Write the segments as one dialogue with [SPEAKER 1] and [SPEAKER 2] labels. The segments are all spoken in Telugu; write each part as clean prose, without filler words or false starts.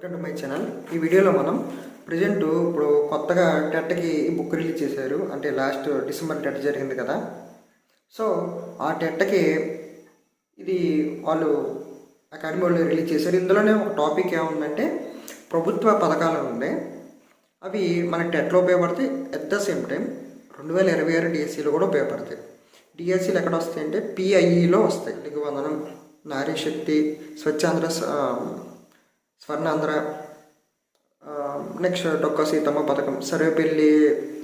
[SPEAKER 1] Welcome to my channel. ఈ వీడియోలో మనం ప్రజెంట్ ఇప్పుడు కొత్తగా టెట్కి బుక్ రిలీజ్ చేశారు. అంటే లాస్ట్ డిసెంబర్ టెట్ జరిగింది కదా. సో ఆ టెట్కి ఇది వాళ్ళు అకాడమీ వాళ్ళు రిలీజ్ చేశారు. ఇందులోనే ఒక టాపిక్ ఏముందంటే ప్రభుత్వ పథకాలు ఉంది. అవి మనకి టెట్లో ఉపయోగపడతాయి. ఎట్ ద సేమ్ టైం 2026 డిఎస్సీలో కూడా ఉపయోగపడతాయి. డిఎస్సీలు ఎక్కడ వస్తాయంటే పిఐఈలో వస్తాయి. నీకు వందనం, నారీ శక్తి, స్వచ్ఛాంధ్ర, స్వర్ణాంధ్ర, నెక్స్ట్ డొక్క సీతమ్మ పథకం, సర్వేపల్లి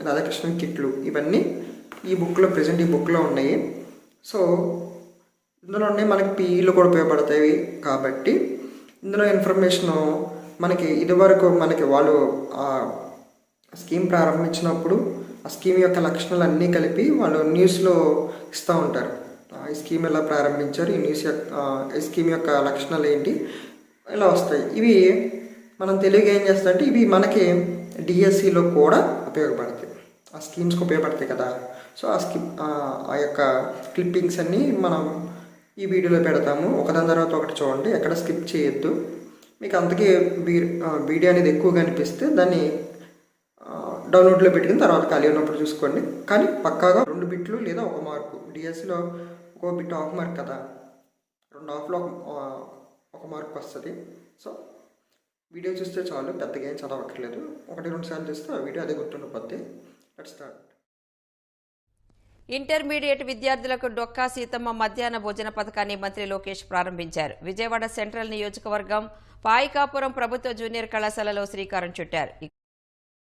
[SPEAKER 1] రాధాకృష్ణన్ కిట్లు, ఇవన్నీ ఈ బుక్లో ప్రజెంట్ ఈ బుక్లో ఉన్నాయి. సో ఇందులోనే మనకి పీఈలు కూడా ఉపయోగపడతాయి. కాబట్టి ఇందులో ఇన్ఫర్మేషను మనకి ఇదివరకు మనకి వాళ్ళు ఆ స్కీమ్ ప్రారంభించినప్పుడు ఆ స్కీమ్ యొక్క లక్షణాలు అన్నీ కలిపి వాళ్ళు న్యూస్లో ఇస్తూ ఉంటారు. ఈ స్కీమ్ ఎలా ప్రారంభించారు, ఈ న్యూస్ ఈ స్కీమ్ యొక్క లక్షణాలు ఏంటి, ఇలా వస్తాయి. ఇవి మనం తెలుగు ఏం చేస్తామంటే ఇవి మనకి డిఎస్సిలో కూడా ఉపయోగపడతాయి. ఆ స్కీమ్స్కి ఉపయోగపడతాయి కదా. సో ఆ యొక్క క్లిప్పింగ్స్ అన్నీ మనం ఈ వీడియోలో పెడతాము. ఒకదాని తర్వాత ఒకటి చూడండి, ఎక్కడ స్కిప్ చేయొద్దు. మీకు అంతకీ వీడియో అనేది ఎక్కువగా అనిపిస్తే దాన్ని డౌన్లోడ్లో పెట్టుకుని తర్వాత ఖాళీ ఉన్నప్పుడు చూసుకోండి. కానీ పక్కాగా 2 బిట్లు లేదా 1 మార్కు. డిఎస్సిలో 1 బిట్ హాఫ్ మార్క్ కదా, 2 హాఫ్లో 1 మార్క్ వస్తుంది. సో వీడియో చూస్తే చాలు, పెద్దగా ఏం చదవక్కర్లేదు. 1-2 సార్లు చూస్తే ఆ వీడియో అదే గుర్తుండిపోద్ది. Let's start.
[SPEAKER 2] ఇంటర్మీడియట్ విద్యార్థులకు డొక్కా సీతమ్మ మధ్యాహ్న భోజన పథకాన్ని మంత్రి లోకేష్ ప్రారంభించారు. విజయవాడ సెంట్రల్ నియోజకవర్గం పాయికాపురం ప్రభుత్వ జూనియర్ కళాశాలలో శ్రీకారం చుట్టారు.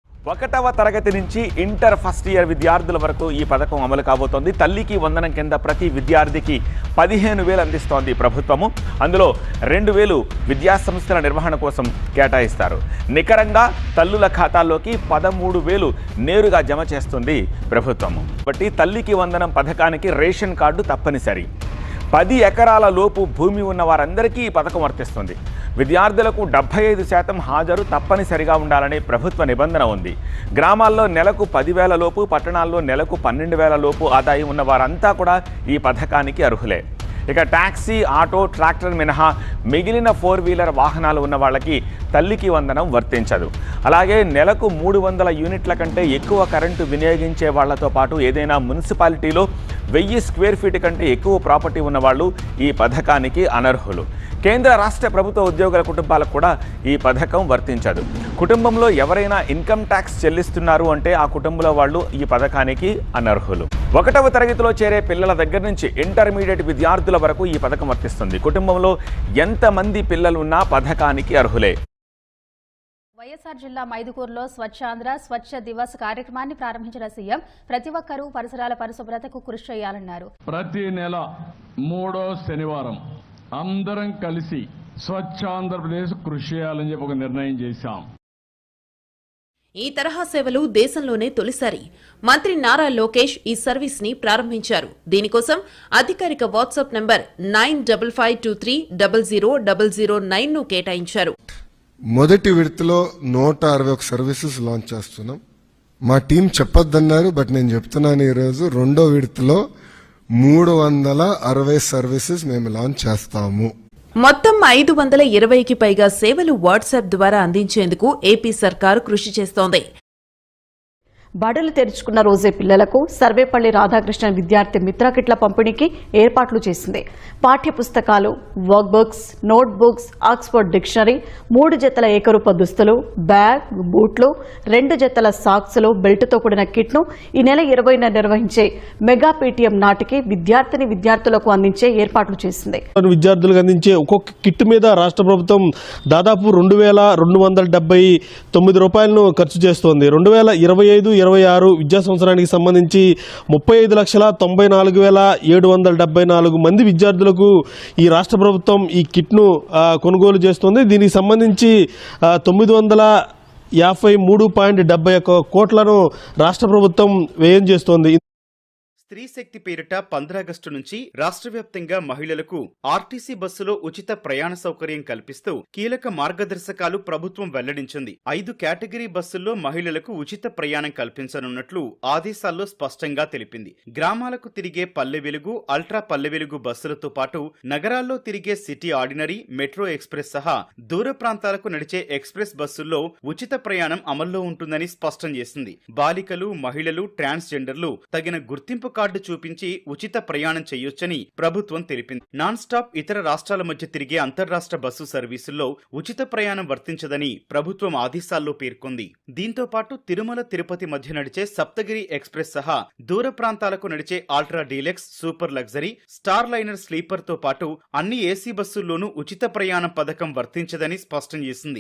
[SPEAKER 3] 1వ తరగతి నుంచి ఇంటర్ ఫస్ట్ ఇయర్ విద్యార్థుల వరకు ఈ పథకం అమలు కాబోతోంది. తల్లికి వందనం కింద ప్రతి విద్యార్థికి 15,000 అందిస్తోంది ప్రభుత్వము. అందులో 2,000 విద్యాసంస్థల నిర్వహణ కోసం కేటాయిస్తారు. నికరంగా తల్లుల ఖాతాల్లోకి 13,000 నేరుగా జమ చేస్తుంది ప్రభుత్వము. కాబట్టి తల్లికి వందనం పథకానికి రేషన్ కార్డు తప్పనిసరి. 10 ఎకరాల లోపు భూమి ఉన్న వారందరికీ ఈ పథకం వర్తిస్తుంది. విద్యార్థులకు 75% హాజరు తప్పనిసరిగా ఉండాలనే ప్రభుత్వ నిబంధన ఉంది. గ్రామాల్లో నెలకు 10,000 లోపు, పట్టణాల్లో నెలకు 12,000 లోపు ఆదాయం ఉన్న వారంతా కూడా ఈ పథకానికి అర్హులే. ఇక ట్యాక్సీ, ఆటో, ట్రాక్టర్ మినహా మిగిలిన 4 వీలర్ వాహనాలు ఉన్న వాళ్ళకి తల్లికి వందనం వర్తించదు. అలాగే నెలకు 300 యూనిట్ల కంటే ఎక్కువ కరెంటు వినియోగించే వాళ్లతో పాటు ఏదైనా మున్సిపాలిటీలో 1000 స్క్వేర్ ఫీట్ కంటే ఎక్కువ ప్రాపర్టీ ఉన్నవాళ్ళు ఈ పథకానికి అనర్హులు. కేంద్ర రాష్ట్ర ప్రభుత్వ ఉద్యోగుల కుటుంబాలకు కూడా ఈ పథకం వర్తించదు. కుటుంబంలో ఎవరైనా ఇన్కమ్ ట్యాక్స్ చెల్లిస్తున్నారు అంటే ఆ కుటుంబంలో వాళ్ళు ఈ పథకానికి అనర్హులు. 1వ తరగతిలో చేరే పిల్లల దగ్గర నుంచి ఇంటర్మీడియట్ విద్యార్థుల వరకు ఈ పథకం వర్తిస్తుంది. కుటుంబంలో ఎంతమంది పిల్లలున్నా పథకానికి అర్హులే.
[SPEAKER 4] వైఎస్ఆర్ జిల్లా మైదుకూరులో స్వచ్ఛాంధ్ర స్వచ్ఛ దివస్ కార్యక్రమాన్ని ప్రారంభించిన సీఎం ప్రతి ఒక్కరూ పరిసరాల పరిశుభ్రతకు కృషి చేయాలన్నారు.
[SPEAKER 5] ప్రతి నెల 3వ శనివారం అందరం కలిసి స్వచ్ఛ ఆంధ్రప్రదేశ్ కృషి చేయాలని చెప్పి ఒక నిర్ణయం చేశాం.
[SPEAKER 6] ఈ తరహా సేవలు దేశంలోనే తొలిసారి. మంత్రి నారా లోకేష్ ఈ సర్వీస్ ని ప్రారంభించారు. దీనికోసం అధికారిక వాట్సాప్ నంబర్ 9552300009 ను కేటాయించారు.
[SPEAKER 7] మొదటి విడతలో 161 సర్వీసెస్ లాంచ్ చేస్తున్నాం. మా టీం చెప్పొద్దన్నారు, బట్ నేను చెప్తున్నాను. ఈరోజు 2వ విడతలో 360 సర్వీసెస్ మేము లాంచ్ చేస్తాము.
[SPEAKER 6] మొత్తం 520కి పైగా సేవలు వాట్సాప్ ద్వారా అందించేందుకు ఏపీ సర్కారు కృషి చేస్తోంది.
[SPEAKER 4] బడులు తెరుచుకున్న రోజే పిల్లలకు సర్వేపల్లి రాధాకృష్ణన్ విద్యార్థి మిత్ర కిట్ల పంపిణీకి ఏర్పాట్లు చేసింది. పాఠ్య పుస్తకాలు, work books, note books, Oxford dictionary, 3 జతల ఏకరూప దుస్తులు, బ్యాగ్, బూట్లు, 2 జతల సాక్స్లు, బెల్ట్తో కూడిన కిట్ను ఈ నెల 20న నిర్వహించే మెగా పీటీఎం నాటికి విద్యార్థులకు అందించే ఏర్పాట్లు చేసింది.
[SPEAKER 8] విద్యార్థులకు అందించే ఒక్కొక్క కిట్ మీద రాష్ట్ర ప్రభుత్వం దాదాపు 2,279 రూపాయలను ఖర్చు చేస్తోంది. 2025-26 విద్యా సంవత్సరానికి సంబంధించి 35,94,774 మంది విద్యార్థులకు ఈ రాష్ట్ర ప్రభుత్వం ఈ కిట్ను కొనుగోలు చేస్తుంది. దీనికి సంబంధించి 953.71 కోట్లను రాష్ట్ర ప్రభుత్వం వ్యయం చేస్తోంది.
[SPEAKER 9] స్త్రీ శక్తి పేరిట 15 ఆగస్టు నుంచి రాష్ట్ర వ్యాప్తంగా మహిళలకు ఆర్టీసీ బస్సులో ఉచిత ప్రయాణ సౌకర్యం కల్పిస్తూ కీలక మార్గదర్శకాలు ప్రభుత్వం వెల్లడించింది. 5 కేటగిరీ బస్సుల్లో మహిళలకు ఉచిత ప్రయాణం కల్పించనున్నట్లు ఆదేశాల్లో స్పష్టంగా తెలిపింది. గ్రామాలకు తిరిగే పల్లె వెలుగు, అల్ట్రా పల్లె వెలుగు బస్సులతో పాటు నగరాల్లో తిరిగే సిటీ ఆర్డినరీ, మెట్రో ఎక్స్ప్రెస్ సహా దూర ప్రాంతాలకు నడిచే ఎక్స్ప్రెస్ బస్సుల్లో ఉచిత ప్రయాణం అమల్లో ఉంటుందని స్పష్టం చేసింది. బాలికలు, మహిళలు, ట్రాన్స్జెండర్లు తగిన గుర్తింపు కార్డు చూపించి ఉచిత ప్రయాణం చేయొచ్చని ప్రభుత్వం తెలిపింది. నాన్ స్టాప్ ఇతర రాష్ట్రాల మధ్య తిరిగే అంతర్రాష్ట్ర బస్సు సర్వీసుల్లో ఉచిత ప్రయాణం వర్తించదని ప్రభుత్వం ఆదేశాల్లో పేర్కొంది. దీంతో పాటు తిరుమల, తిరుపతి మధ్య నడిచే సప్తగిరి ఎక్స్ప్రెస్ సహా దూర ప్రాంతాలకు నడిచే ultra deluxe, super luxury, star liner sleeper తో పాటు అన్ని ఏసీ బస్సుల్లోనూ ఉచిత ప్రయాణం పథకం వర్తించదని స్పష్టం చేసింది.